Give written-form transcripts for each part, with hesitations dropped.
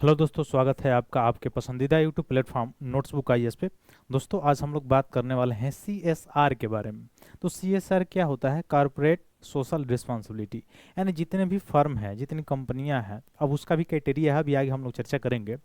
Hello दोस्तों, स्वागत है आपका आपके पसंदीदा यूट्यूब प्लेटफॉर्म नोट्सबुक आईएएस पे। दोस्तों, आज हम लोग बात करने वाले हैं सीएसआर के बारे में। तो सीएसआर क्या होता है? Corporate social responsibility. यानी जितने भी फर्म हैं, जितनी कंपनियां हैं, अब उसका भी क्राइटेरिया है, अभी आगे हम लोग चर्चा करेंगे।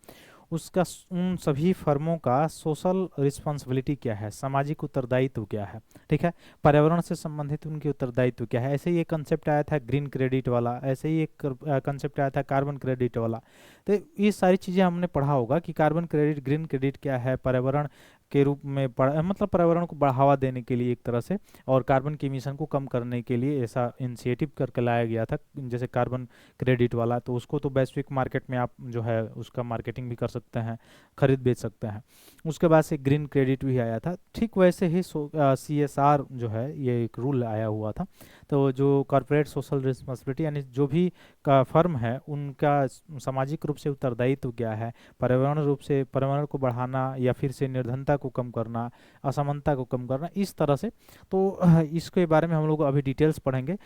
उसका उन सभी फर्मों का सोशल रिस्पॉन्सिबिलिटी क्या है, सामाजिक उत्तरदायित्व क्या है, ठीक है। पर्यावरण से संबंधित उनकी उत्तरदायित्व क्या है। ऐसे ही एक कंसेप्ट आया था ग्रीन क्रेडिट वाला, ऐसे ही एक कंसेप्ट आया था कार्बन क्रेडिट वाला। तो ये सारी चीज़ें हमने पढ़ा होगा कि कार्बन क्रेडिट, ग्रीन क्रेडिट क्या है, पर्यावरण के रूप में मतलब पर्यावरण को बढ़ावा देने के लिए एक तरह से, और कार्बन के इमिशन को कम करने के लिए ऐसा इनिशिएटिव करके लाया गया था, जैसे कार्बन क्रेडिट वाला। तो उसको तो वैश्विक मार्केट में आप जो है उसका मार्केटिंग भी कर सकते हैं, खरीद बेच सकते हैं। उसके बाद से ग्रीन क्रेडिट भी आया था। ठीक वैसे ही सीएसआर जो है ये एक रूल आया हुआ था। तो जो कॉर्पोरेट सोशल रिस्पॉन्सिबिलिटी, यानी जो भी का फर्म है उनका सामाजिक रूप से उत्तरदायित्व क्या है, पर्यावरण रूप से पर्यावरण को बढ़ाना या फिर से निर्धनता को कम करना, असमानता को कम करना, इस तरह से। तो इसके बारे में हम लोग अभी डिटेल्स पढ़ेंगे।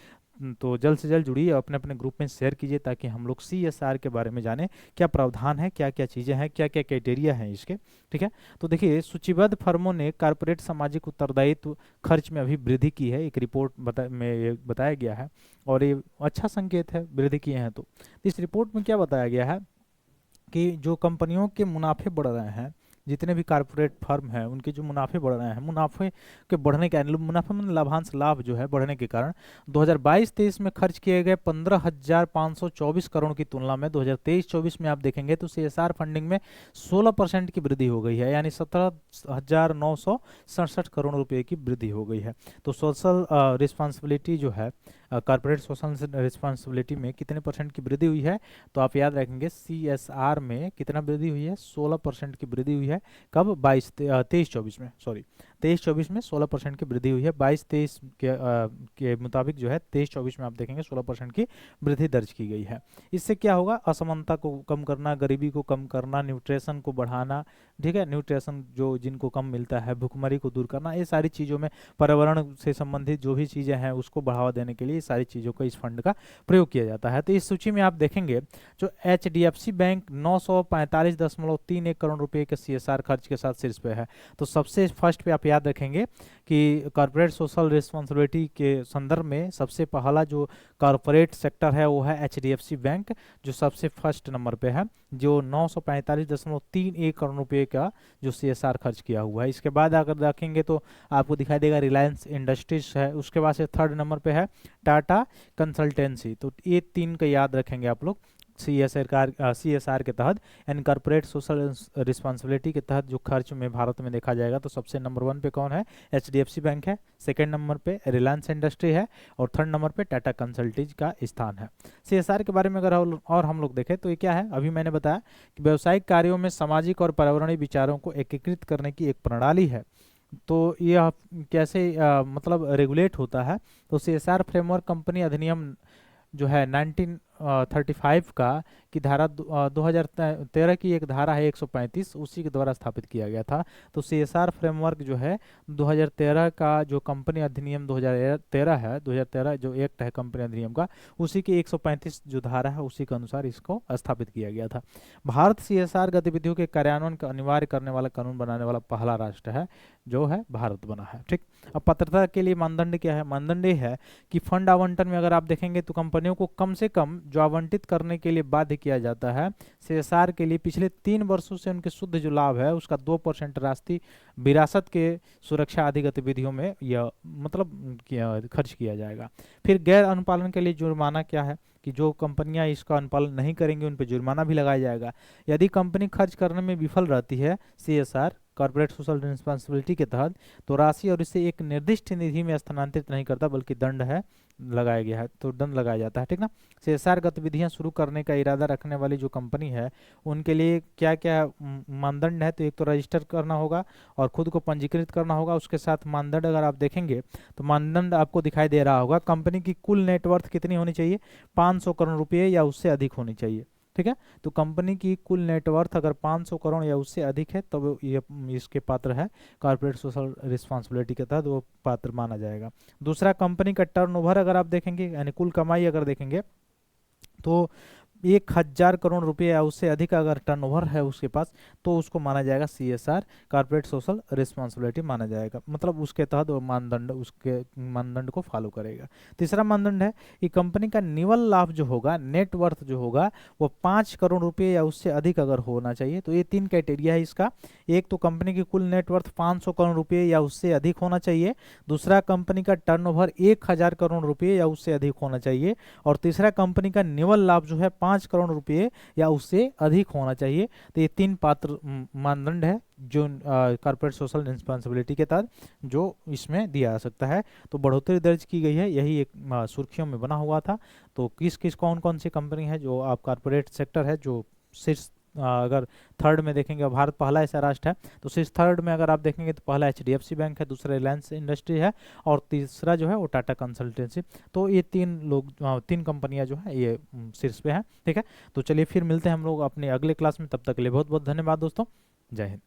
तो जल्द से जल्द जुड़िए, अपने अपने ग्रुप में शेयर कीजिए ताकि हम लोग सीएसआर के बारे में जानें, क्या प्रावधान है, क्या क्या चीज़ें हैं, क्या क्या क्राइटेरिया हैं इसके, ठीक है। तो देखिए, सूचीबद्ध फर्मों ने कारपोरेट सामाजिक उत्तरदायित्व खर्च में अभी वृद्धि की है, एक रिपोर्ट में ये बताया गया है, और ये अच्छा संकेत है, वृद्धि किए हैं। तो इस रिपोर्ट में क्या बताया गया है कि जो कंपनियों के मुनाफे बढ़ रहे हैं, जितने भी कारपोरेट फर्म हैं उनके जो मुनाफे बढ़ रहे हैं, मुनाफे के बढ़ने के, मुनाफा में लाभांश लाभ जो है बढ़ने के कारण 2022-23 में खर्च किए गए 15,524 करोड़ की तुलना में 2023-24 में आप देखेंगे तो सीएसआर फंडिंग में 16% की वृद्धि हो गई है, यानी 17,967 करोड़ रुपए की वृद्धि हो गई है। तो सोशल रिस्पॉन्सिबिलिटी जो है, कॉर्पोरेट सोशल रिस्पॉन्सिबिलिटी में कितने परसेंट की वृद्धि हुई है? तो आप याद रखेंगे सीएसआर में कितना वृद्धि हुई है? 16% की वृद्धि हुई है। कब? 23-24 में, सॉरी, 23-24 में 16% की वृद्धि हुई है। 22-23 के मुताबिक जो है 23-24 में आप देखेंगे 16% की वृद्धि दर्ज की गई है। इससे क्या होगा? असमानता को कम करना, गरीबी को कम करना, न्यूट्रिशन को बढ़ाना, ठीक है, न्यूट्रिशन जो जिनको कम मिलता है, भुखमरी को दूर करना, ये सारी चीज़ों में पर्यावरण से संबंधित जो भी चीज़ें हैं उसको बढ़ावा देने के लिए सारी चीज़ों को इस फंड का प्रयोग किया जाता है। तो इस सूची में आप देखेंगे जो एचडीएफसी बैंक 945.31 करोड़ रुपए के सीएसआर खर्च के साथ शीर्ष पे है। तो सबसे फर्स्ट पे आप याद रखेंगे कि कॉर्पोरेट सोशल रिस्पॉन्सिबिलिटी के संदर्भ में सबसे पहला जो कॉर्पोरेट सेक्टर है वो है एचडीएफसी बैंक, जो सबसे फर्स्ट नंबर पे है, जो 945.31 करोड़ रुपए का जो सीएसआर खर्च किया हुआ है। इसके बाद अगर देखेंगे तो आपको दिखाई देगा रिलायंस इंडस्ट्रीज है, उसके बाद से थर्ड नंबर पे है टाटा कंसल्टेंसी। तो ये तीन का याद रखेंगे आप लोग सीएसआर के तहत, यानी कॉर्पोरेट सोशल रिस्पॉन्सिबिलिटी के तहत जो खर्च में भारत में देखा जाएगा तो सबसे नंबर 1 पे कौन है? एचडीएफसी बैंक है, सेकंड नंबर पे रिलायंस इंडस्ट्री है, और थर्ड नंबर पे टाटा कंसल्टेंसी का स्थान है। सीएसआर के बारे में अगर और हम लोग देखें तो ये क्या है? अभी मैंने बताया कि व्यावसायिक कार्यों में सामाजिक और पर्यावरणीय विचारों को एकीकृत करने की एक प्रणाली है। तो ये कैसे मतलब रेगुलेट होता है? तो सीएसआर फ्रेमवर्क कंपनी अधिनियम जो है 1935 का की धारा 2013 की एक धारा है 135, उसी के द्वारा स्थापित किया गया था। तो सीएसआर फ्रेमवर्क जो है 2013 का जो कंपनी अधिनियम 2013 है, 2013 जो एक्ट है कंपनी अधिनियम का, उसी की 135 जो धारा है उसी के अनुसार इसको स्थापित किया गया था। भारत सीएसआर गतिविधियों के कार्यान्वयन का अनिवार्य करने वाला कानून बनाने वाला पहला राष्ट्र है, जो है भारत बना है, ठीक। अब पात्रता के लिए मानदंड क्या है? मानदंड ये है कि फंड आवंटन में अगर आप देखेंगे तो कंपनियों को कम से कम जो आवंटित करने के लिए बाध्य किया जाता है सीएसआर के लिए, पिछले 3 वर्षों से उनके शुद्ध जो लाभ है उसका 2% राशि विरासत के सुरक्षा आदि गतिविधियों में यह मतलब खर्च किया जाएगा। फिर गैर अनुपालन के लिए जुर्माना क्या है कि जो कंपनियां इसका अनुपालन नहीं करेंगी उन पर जुर्माना भी लगाया जाएगा। यदि कंपनी खर्च करने में विफल रहती है सीएसआर कॉर्पोरेट सोशल रिस्पॉन्सिबिलिटी के तहत, तो राशि और इसे एक निर्दिष्ट निधि में स्थानांतरित नहीं करता बल्कि दंड है लगाया गया है, तो दंड लगाया जाता है, ठीक ना। सीएसआर गतिविधियां शुरू करने का इरादा रखने वाली जो कंपनी है उनके लिए क्या क्या मानदंड है? तो एक तो रजिस्टर करना होगा और खुद को पंजीकृत करना होगा। उसके साथ मानदंड अगर आप देखेंगे तो मानदंड आपको दिखाई दे रहा होगा, कंपनी की कुल नेटवर्थ कितनी होनी चाहिए? 500 करोड़ रुपये या उससे अधिक होनी चाहिए, ठीक है। तो कंपनी की कुल नेटवर्थ अगर 500 करोड़ या उससे अधिक है तब तो ये इसके पात्र है, कॉर्पोरेट सोशल रिस्पॉन्सिबिलिटी के तहत वो पात्र माना जाएगा। दूसरा, कंपनी का टर्नओवर अगर आप देखेंगे यानी कुल कमाई अगर देखेंगे तो 1000 करोड़ रुपए या उससे अधिक अगर टर्नओवर है उसके पास, तो उसको माना जाएगा CSR, कॉर्पोरेट सोशल रिस्पॉन्सिबिलिटी माना जाएगा, मतलब उसके तहत वो मानदंड, उसके मानदंड को फॉलो करेगा। तीसरा मानदंड है कि कंपनी का निवल लाभ जो होगा, नेटवर्थ जो होगा, वो 5 करोड़ रुपए या उससे अधिक अगर होना चाहिए। तो ये 3 क्राइटेरिया है इसका। एक तो कंपनी की कुल नेटवर्थ 500 करोड़ रुपए या उससे अधिक होना चाहिए, दूसरा कंपनी का टर्नओवर 1000 करोड़ रुपए या उससे अधिक होना चाहिए, और तीसरा कंपनी का निवल लाभ जो है 5 करोड़ रुपए या उससे अधिक होना चाहिए। तो ये 3 पात्र मानदंड है जो कॉर्पोरेट सोशल रिस्पॉन्सिबिलिटी के तहत जो इसमें दिया जा सकता है। तो बढ़ोतरी दर्ज की गई है, यही एक सुर्खियों में बना हुआ था। तो किस किस कौन कौन सी कंपनी है जो आप कॉर्पोरेट सेक्टर है जो शीर्ष, अगर थर्ड में देखेंगे, भारत पहला ऐसा राष्ट्र है, तो शीर्ष थर्ड में अगर आप देखेंगे तो पहला HDFC बैंक है, दूसरा रिलायंस इंडस्ट्री है, और तीसरा जो है वो टाटा कंसल्टेंसी। तो ये 3 कंपनियां जो है ये शीर्ष पे हैं। ठीक है, तो चलिए फिर मिलते हैं हम लोग अपने अगले क्लास में, तब तक के लिए बहुत बहुत धन्यवाद दोस्तों। जय हिंद।